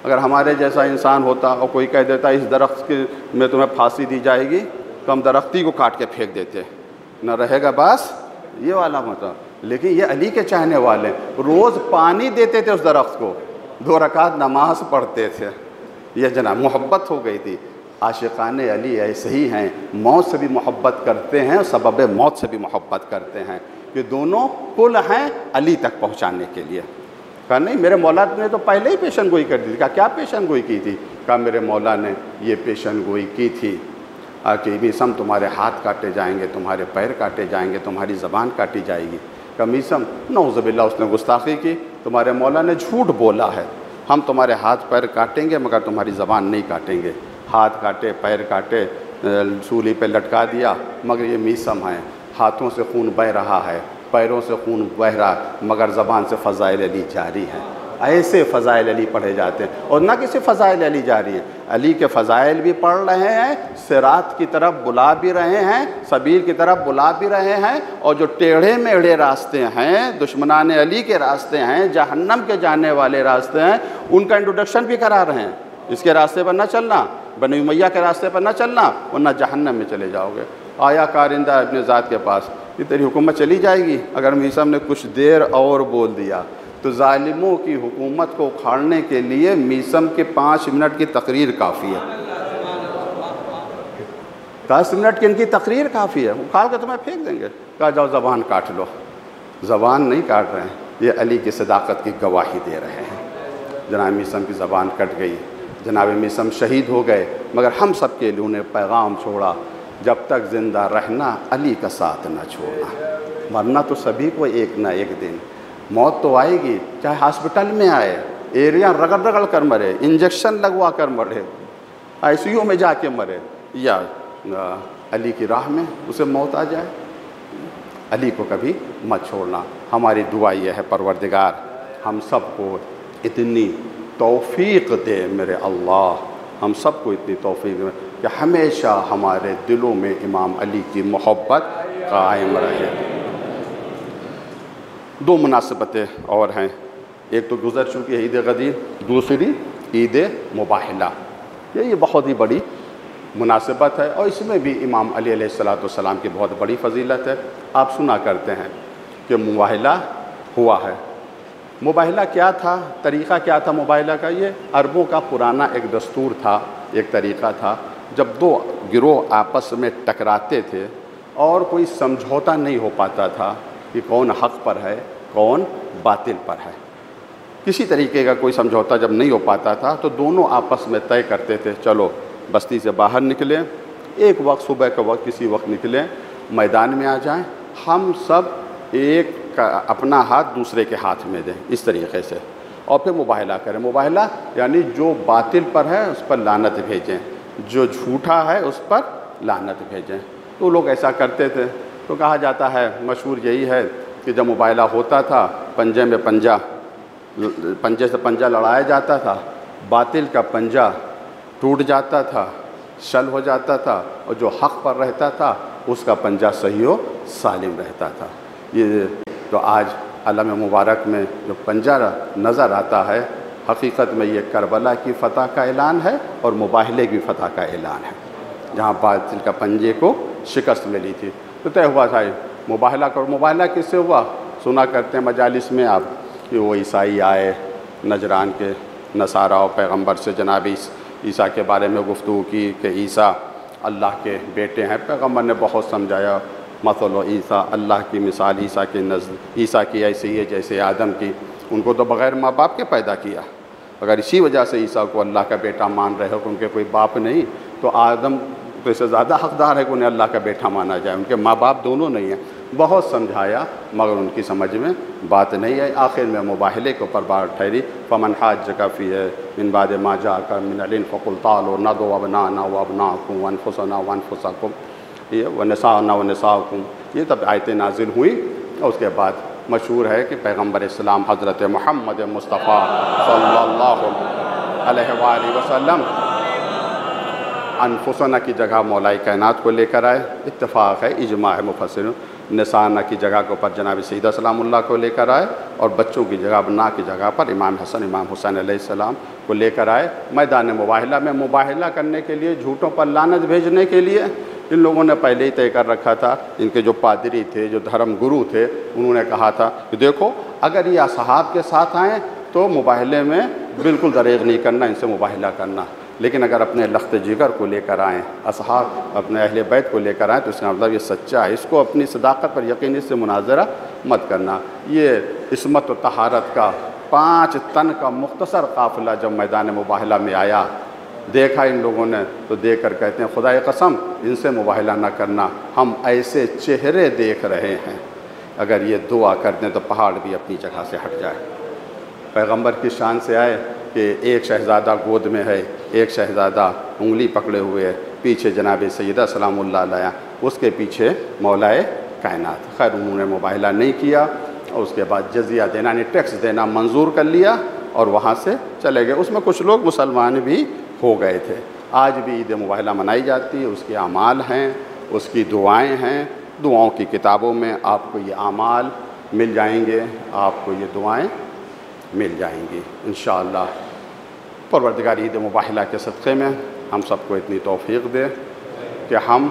اگر ہمارے جیسا انسان ہوتا اور کوئی کہہ دیتا اس درخت میں تمہیں پھانسی دی جائے گی تو ہم درختی کو کاٹ کے پھینک دیتے، نہ رہے گا بس یہ والا مطلب۔ لیکن یہ علی کے چاہنے والے، روز پانی دیتے تھے اس درخت کو، 2 رکعت نماز پڑھتے تھے۔ یہ جناب محبت ہو گئی تھی۔ عاشقان علی ایسے ہی ہیں، موت سے بھی محبت کرتے ہیں اور سبب موت سے بھی محبت کرتے ہیں، کہ دونوں پل ہیں علی تک پہنچانے کے لیے۔ کہا نہیں، میرے مولا نے تو پہلے ہی پیشن گوئی کر دی تھی۔ کہا کیا پیشن گوئی کی تھی؟ کہا میرے مولا نے یہ پیشن گوئی کی تھی کہ میثم تمہارے ہاتھ کاٹے جائیں گے، تمہارے پیر کاٹے جائیں گے، تمہاری زبان کاٹی جائے گی۔ کہا میثم نعوذ باللہ، اس نے گستاخی کی، تمہارے مولا نے جھوٹ بولا ہے، ہم تمہارے ہاتھ پیر کاٹیں گے مگر تمہاری زبان نہیں کاٹیں گے۔ ہاتھ کاٹے، پیر کاٹے، سولی پہ لٹکا دیا، مگر یہ میثم ہیں، ہاتھوں سے خون بہہ رہا ہے، پیروں سے خون بہہ رہا، مگر زبان سے فضائل علی جاری ہیں۔ ایسے فضائل علی پڑھے جاتے ہیں، اور نہ کسی فضائل علی جاری ہیں، علی کے فضائل بھی پڑھ رہے ہیں، صراط کی طرف بلا بھی رہے ہیں، سبیل کی طرف بلا بھی رہے ہیں، اور جو ٹیڑھے میڑھے راستے ہیں، دشمنان علی کے راستے ہیں، جہنم کے جانے والے راستے ہیں، ان کا انٹروڈکشن بھی کرا رہے ہیں۔ اس کے راستے پر نہ چلنا، بنی امیہ کے راستے پر نہ چلنا، ورنہ جہنم میں چلے جاؤ گے۔ آیا کارندہ ابن ذات کے پاس، یہ تیری حکومت چلی جائے گی اگر میثم نے کچھ دیر اور بول دیا تو ظالموں کی حکومت کو اکھاڑنے کے لیے میثم کے 5 منٹ کی تقریر کافی ہے۔ 10 منٹ کی ان کی تقریر کافی ہے، اکھاڑ کے تمہیں پھینک دیں گے۔ کہا جاؤ زبان کاٹ لو۔ زبان نہیں کاٹ رہے ہیں، یہ علی کی صداقت کی گواہی دے رہے ہیں۔ جناب میثم کی زبان کٹ گئی، جناب میثم شہید ہو گئے، مگر ہم سب کے لیے انہیں پیغام چھوڑا، جب تک زندہ رہنا علی کا ساتھ نہ چھوڑنا، مرنا تو سبھی کو ایک نہ ایک دن، موت تو آئے گی، چاہے ہاسپٹل میں آئے، ایریا رگڑ رگڑ کر مرے، انجیکشن لگوا کر مرے، آئی سی یو میں جا کے مرے، یا علی کی راہ میں اسے موت آ جائے۔ علی کو کبھی مت چھوڑنا۔ ہماری دعا یہ ہے پروردگار ہم سب کو اتنی توفیق دے، میرے اللہ ہم سب کو اتنی توفیق دے۔ کہ ہمیشہ ہمارے دلوں میں امام علی کی محبت قائم رہے۔ دو مناسبتیں اور ہیں، ایک تو گزر چکی ہے عید غدیر، دوسری عید مباہلہ۔ یہ بہت ہی بڑی مناسبت ہے اور اس میں بھی امام علی علیہ السلام کی بہت بڑی فضیلت ہے۔ آپ سنا کرتے ہیں کہ مباہلہ ہوا ہے۔ مباہلہ کیا تھا؟ طریقہ کیا تھا مباہلہ کا؟ یہ عربوں کا پرانا ایک دستور تھا، ایک طریقہ تھا۔ جب دو گروہ آپس میں ٹکراتے تھے اور کوئی سمجھوتا نہیں ہو پاتا تھا کہ کون حق پر ہے کون باطل پر ہے، کسی طریقے کا کوئی سمجھوتا جب نہیں ہو پاتا تھا تو دونوں آپس میں طے کرتے تھے چلو بستی سے باہر نکلیں، ایک وقت صبح کا وقت کسی وقت نکلیں، میدان میں آ جائیں، ہم سب ایک اپنا ہاتھ دوسرے کے ہاتھ میں دیں، اس طریقے سے، اور پھر مباہلہ کریں۔ مباہلہ یعنی جو باطل پر ہے اس پر لعنت بھیجیں، جو جھوٹا ہے اس پر لعنت بھیجیں۔ تو لوگ ایسا کرتے تھے۔ تو کہا جاتا ہے، مشہور یہی ہے کہ جب مباہلہ ہوتا تھا پنجے میں پنجے سے پنجہ لڑایا جاتا تھا، باطل کا پنجہ ٹوٹ جاتا تھا، شل ہو جاتا تھا، اور جو حق پر رہتا تھا اس کا پنجہ صحیح و سالم رہتا تھا۔ یہ تو آج عالم مبارک میں جو پنجہ نظر آتا ہے، حقیقت میں یہ کربلا کی فتح کا اعلان ہے اور مباہلے کی فتح کا اعلان ہے، جہاں باطل کا پنجے کو شکست ملی تھی۔ تو طے ہوا تھا مباہلہ کرو۔ مباہلہ کس سے ہوا؟ سنا کرتے ہیں مجالس میں آپ کہ وہ عیسائی آئے نجران کے، نصارہ و پیغمبر سے جناب عیسیٰ کے بارے میں گفتگو کی کہ عیسیٰ اللہ کے بیٹے ہیں۔ پیغمبر نے بہت سمجھایا، مثل عیسیٰ، اللہ کی مثال عیسیٰ کے نزد عیسیٰ کی ایسی ہے جیسے آدم کی، ان کو تو بغیر ماں باپ کے پیدا کیا، اگر اسی وجہ سے عیسیٰ کو اللہ کا بیٹا مان رہے ہو کہ ان کے کوئی باپ نہیں، تو آدم تو اس سے زیادہ حقدار ہے کہ انہیں اللہ کا بیٹا مانا جائے، ان کے ماں باپ دونوں نہیں ہیں۔ بہت سمجھایا مگر ان کی سمجھ میں بات نہیں آئی۔ آخر میں مباہلے کے اوپر بات ٹھہری، فمن حاجک فیہ من بعد ما جاءک من العلم فقل تعالوا ندعو ابناءنا وابناءکم وانفسنا وانفسکم ونساءنا ونساءکم۔ یہ تب آیتیں نازل ہوئی اور اس کے بعد مشہور ہے کہ پیغمبر اسلام حضرت محمد مصطفیٰ صلی اللہ علیہ وآلہ وسلم انفسنا کی جگہ مولا کائنات کو لے کر آئے۔ اتفاق ہے، اجماع ہے مفسرین، نسانا کی جگہ کے اوپر جناب سیدہ سلام اللہ کو لے کر آئے، اور بچوں کی جگہ ابناء کی جگہ پر امام حسن امام حسین علیہ السلام کو لے کر آئے میدان مباہلہ میں۔ مباہلہ کرنے کے لیے، جھوٹوں پر لعنت بھیجنے کے لیے ان لوگوں نے پہلے ہی طے کر رکھا تھا۔ ان کے جو پادری تھے، جو دھرم گرو تھے، انہوں نے کہا تھا کہ دیکھو اگر یہ اصحاب کے ساتھ آئیں تو مباہلے میں بالکل دریغ نہیں کرنا، ان سے مباہلہ کرنا، لیکن اگر اپنے لخت جگر کو لے کر آئیں، اصحاب اپنے اہل بیت کو لے کر آئیں، تو اس کا مطلب یہ سچا ہے، اس کو اپنی صداقت پر یقین، اس سے مناظرہ مت کرنا۔ یہ عصمت و طہارت کا 5 تن کا مختصر قافلہ جب میدان مباہلہ میں آیا، دیکھا ان لوگوں نے تو دیکھ کر کہتے ہیں خدائے قسم ان سے مباہلہ نہ کرنا، ہم ایسے چہرے دیکھ رہے ہیں، اگر یہ دعا کر دیں تو پہاڑ بھی اپنی جگہ سے ہٹ جائے۔ پیغمبر کی شان سے آئے کہ ایک شہزادہ گود میں ہے، ایک شہزادہ انگلی پکڑے ہوئے ہے، پیچھے جناب سیدہ سلام اللہ علیہ، اس کے پیچھے مولائے کائنات۔ خیر انہوں نے مباہلہ نہیں کیا، اور اس کے بعد جزیہ دینا یعنی ٹیکس دینا منظور کر لیا اور وہاں سے چلے گئے۔ اس میں کچھ لوگ مسلمان بھی ہو گئے تھے۔ آج بھی عید مباہلہ منائی جاتی ہے، اس کے اعمال ہیں، اس کی دعائیں ہیں، دعاؤں کی کتابوں میں آپ کو یہ اعمال مل جائیں گے، آپ کو یہ دعائیں مل جائیں گی انشاءاللہ۔ پروردگار عید مباہلہ کے صدقے میں ہم سب کو اتنی توفیق دے کہ ہم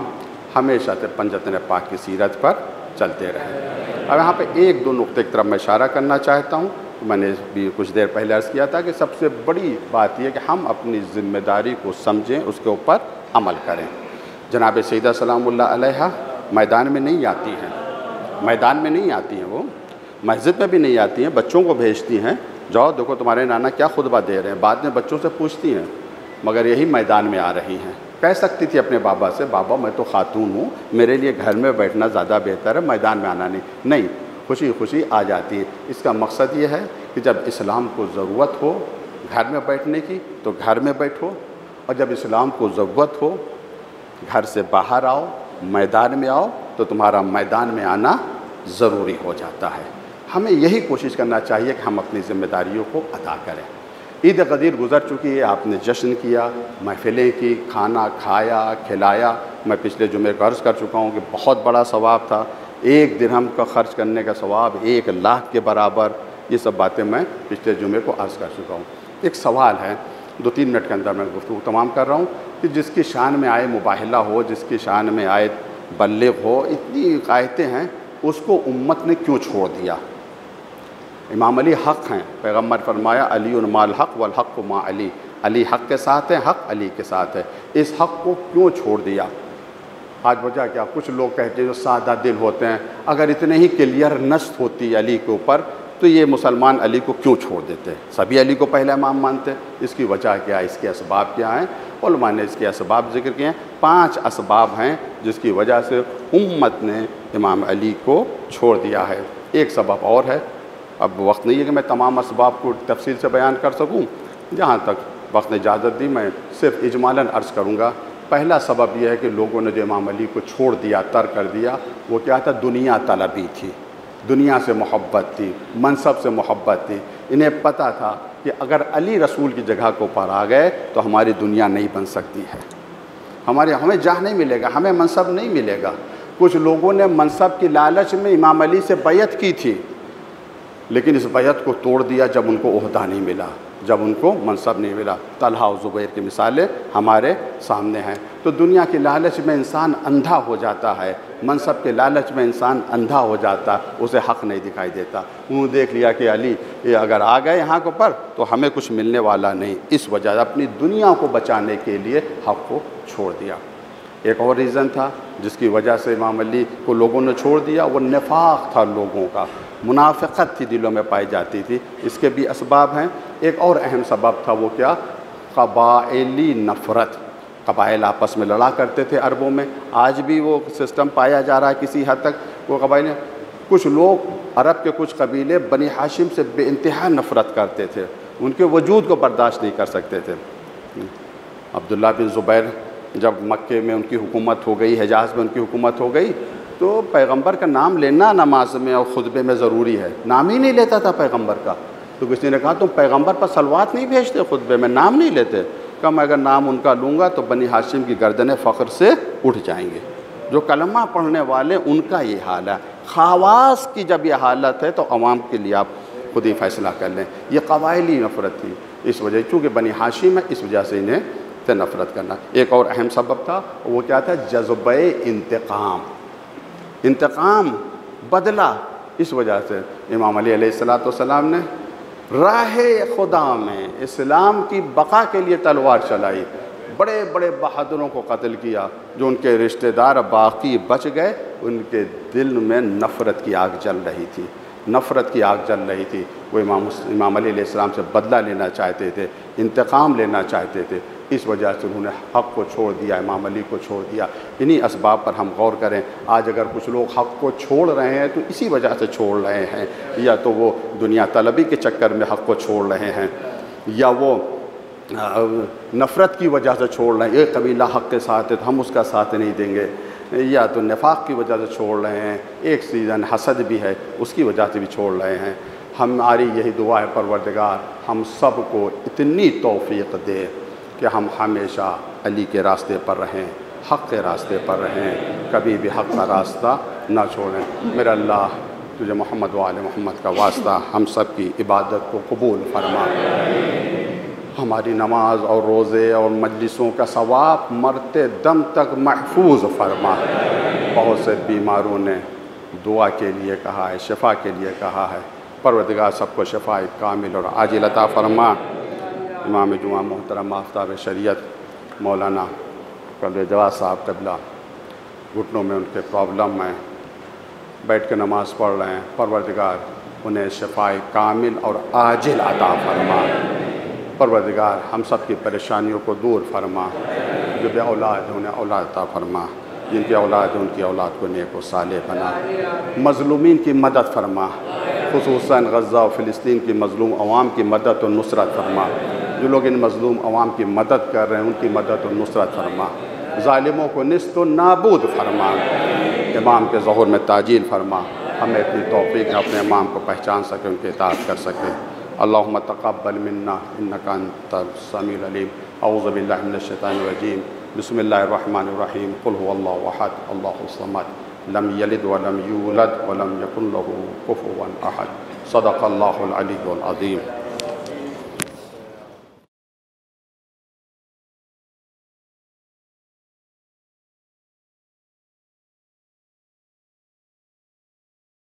ہمیشہ سے پنجتن پاک کی سیرت پر چلتے رہیں۔ اب یہاں پہ ایک دو نقطے کی طرف میں اشارہ کرنا چاہتا ہوں۔ میں نے بھی کچھ دیر پہلے عرض کیا تھا کہ سب سے بڑی بات یہ کہ ہم اپنی ذمہ داری کو سمجھیں، اس کے اوپر عمل کریں۔ جناب سیدہ سلام اللہ علیہ میدان میں نہیں آتی ہیں، میدان میں نہیں آتی ہیں، وہ مسجد میں بھی نہیں آتی ہیں، بچوں کو بھیجتی ہیں، جاؤ دیکھو تمہارے نانا کیا خطبہ دے رہے ہیں، بعد میں بچوں سے پوچھتی ہیں، مگر یہی میدان میں آ رہی ہیں۔ کہہ سکتی تھی اپنے بابا سے، بابا میں تو خاتون ہوں، میرے لیے گھر میں بیٹھنا زیادہ بہتر ہے، میدان میں آنا نہیں، خوشی خوشی آ جاتی ہے۔ اس کا مقصد یہ ہے کہ جب اسلام کو ضرورت ہو گھر میں بیٹھنے کی تو گھر میں بیٹھو، اور جب اسلام کو ضرورت ہو گھر سے باہر آؤ، میدان میں آؤ، تو تمہارا میدان میں آنا ضروری ہو جاتا ہے۔ ہمیں یہی کوشش کرنا چاہیے کہ ہم اپنی ذمہ داریوں کو ادا کریں۔ عید غدیر گزر چکی ہے، آپ نے جشن کیا، محفلیں کی، کھانا کھایا کھلایا۔ میں پچھلے جمعے کو عرض کر چکا ہوں کہ بہت بڑا ثواب تھا، 1 درہم کا خرچ کرنے کا ثواب 1 لاکھ کے برابر۔ یہ سب باتیں میں پچھلے جمعے کو عرض کر چکا ہوں۔ ایک سوال ہے، 2-3 منٹ کے اندر میں گفتگو تمام کر رہا ہوں، کہ جس کی شان میں آئے مباہلہ ہو، جس کی شان میں آئے بلغ ہو، اتنی آیتیں ہیں، اس کو امت نے کیوں چھوڑ دیا؟ امام علی حق ہیں، پیغمبر فرمایا علی مع الحق والحق مع علی، علی حق کے ساتھ ہے، حق علی کے ساتھ ہے۔ اس حق کو کیوں چھوڑ دیا؟ آج وجہ کیا؟ کچھ لوگ کہتے ہیں جو سادہ دل ہوتے ہیں، اگر اتنے ہی کلیئر نص ہوتی علی کے اوپر تو یہ مسلمان علی کو کیوں چھوڑ دیتے؟ سبھی علی کو پہلا امام مانتے۔ اس کی وجہ کیا ہے؟ اس کے اسباب کیا ہیں؟ علماء نے اس کے اسباب ذکر کیے ہیں۔ 5 اسباب ہیں جس کی وجہ سے امت نے امام علی کو چھوڑ دیا ہے۔ ایک سبب اور ہے، اب وقت نہیں ہے کہ میں تمام اسباب کو تفصیل سے بیان کر سکوں، جہاں تک وقت نے اجازت دی میں صرف اجمالاً عرض کروں گا۔ پہلا سبب یہ ہے کہ لوگوں نے جو امام علی کو چھوڑ دیا، ترک کر دیا، وہ کیا تھا؟ دنیا طلبی تھی، دنیا سے محبت تھی، منصب سے محبت تھی۔ انہیں پتہ تھا کہ اگر علی رسول کی جگہ کو پر آ گئے تو ہماری دنیا نہیں بن سکتی ہے، ہمیں جاہ نہیں ملے گا، ہمیں منصب نہیں ملے گا۔ کچھ لوگوں نے منصب کی لالچ میں امام علی سے بیعت کی تھی، لیکن اس بیعت کو توڑ دیا جب ان کو عہدہ نہیں ملا، جب ان کو منصب نہیں ملا۔ طلحہ و زبیر کی مثالیں ہمارے سامنے ہیں۔ تو دنیا کی لالچ میں انسان اندھا ہو جاتا ہے، منصب کے لالچ میں انسان اندھا ہو جاتا ہے، اسے حق نہیں دکھائی دیتا۔ انہوں نے دیکھ لیا کہ علی اگر آ گئے یہاں کو پر تو ہمیں کچھ ملنے والا نہیں، اس وجہ سے اپنی دنیا کو بچانے کے لیے حق کو چھوڑ دیا۔ ایک اور ریزن تھا جس کی وجہ سے امام علی کو لوگوں نے چھوڑ دیا، وہ نفاق تھا، لوگوں کا منافقت تھی دلوں میں پائی جاتی تھی، اس کے بھی اسباب ہیں۔ ایک اور اہم سبب تھا، وہ کیا؟ قبائلی نفرت۔ قبائل آپس میں لڑا کرتے تھے عربوں میں، آج بھی وہ سسٹم پایا جا رہا ہے کسی حد تک۔ وہ قبائل، کچھ لوگ عرب کے کچھ قبیلے بنی ہاشم سے بے انتہا نفرت کرتے تھے، ان کے وجود کو برداشت نہیں کر سکتے تھے۔ عبداللہ بن زبیر جب مکے میں ان کی حکومت ہو گئی، حجاز میں ان کی حکومت ہو گئی، تو پیغمبر کا نام لینا نماز میں اور خطبے میں ضروری ہے، نام ہی نہیں لیتا تھا پیغمبر کا۔ تو کسی نے کہا تم پیغمبر پر صلوات نہیں بھیجتے خطبے میں، نام نہیں لیتے؟ کہ میں اگر نام ان کا لوں گا تو بنی ہاشم کی گردنیں فخر سے اٹھ جائیں گے۔ جو کلمہ پڑھنے والے ان کا یہ حال ہے، خواص کی جب یہ حالت ہے تو عوام کے لیے آپ خود ہی فیصلہ کر لیں۔ یہ قبائلی نفرت تھی، اس وجہ چونکہ بنی ہاشم ہے اس وجہ سے انہیں سے نفرت کرنا۔ ایک اور اہم سبب تھا، وہ کیا تھا؟ جذبہ انتقام، انتقام، بدلہ۔ اس وجہ سے امام علی علیہ السلام نے راہ خدا میں اسلام کی بقا کے لیے تلوار چلائی، بڑے بڑے بہادروں کو قتل کیا، جو ان کے رشتہ دار باقی بچ گئے، ان کے دل میں نفرت کی آگ جل رہی تھی، نفرت کی آگ جل رہی تھی۔ وہ امام علی علیہ السلام سے بدلہ لینا چاہتے تھے، انتقام لینا چاہتے تھے، اس وجہ سے انہوں نے حق کو چھوڑ دیا، امام علی کو چھوڑ دیا۔ انہی اسباب پر ہم غور کریں۔ آج اگر کچھ لوگ حق کو چھوڑ رہے ہیں تو اسی وجہ سے چھوڑ رہے ہیں، یا تو وہ دنیا طلبی کے چکر میں حق کو چھوڑ رہے ہیں، یا وہ نفرت کی وجہ سے چھوڑ رہے ہیں، ایک قبیلہ حق کے ساتھ ہے تو ہم اس کا ساتھ نہیں دیں گے، یا تو نفاق کی وجہ سے چھوڑ رہے ہیں، ایک سیزن حسد بھی ہے اس کی وجہ سے بھی چھوڑ رہے ہیں۔ ہماری یہی دعا ہے پروردگار ہم سب کو اتنی توفیق دے کہ ہم ہمیشہ علی کے راستے پر رہیں، حق کے راستے پر رہیں، کبھی بھی حق کا راستہ نہ چھوڑیں۔ میرا اللہ تجھے محمد و آل محمد کا واسطہ ہم سب کی عبادت کو قبول فرما، ہماری نماز اور روزے اور مجلسوں کا ثواب مرتے دم تک محفوظ فرما۔ بہت سے بیماروں نے دعا کے لیے کہا ہے، شفا کے لیے کہا ہے، پروردگار سب کو شفا کامل اور عاجل عطا فرما۔ امام جمعہ محترم آفتاب شریعت مولانا قلعہ جواز صاحب قبلہ گھٹنوں میں ان کے پرابلم ہیں، بیٹھ کے نماز پڑھ رہے ہیں، پروردگار انہیں شفا کامل اور عاجل عطا فرما۔ پروردگار ہم سب کی پریشانیوں کو دور فرما، جو بے اولاد ہیں انہیں اولاد عطا فرما، جن کی اولاد ہے ان کی اولاد کو نیک و صالح بنا، مظلومین کی مدد فرما، خصوصاً غزہ و فلسطین کی مظلوم عوام کی مدد و نصرت فرما، جو لوگ ان مظلوم عوام کی مدد کر رہے ہیں ان کی مدد و نصرت فرما، ظالموں کو نیست و نابود فرما، امام کے ظہور میں تعجیل فرما، ہمیں اتنی توفیق ہے اپنے امام کو پہچان سکیں، ان کی اطاعت کر سکیں۔ اللهم تقبل منا إنك أنت السميع العليم. أعوذ بالله من الشيطان الرجيم. بسم الله الرحمن الرحيم. قل هو الله أحد الله الصمد لم يلد ولم يولد ولم يكن له كفوا أحد. صدق الله العلي العظيم.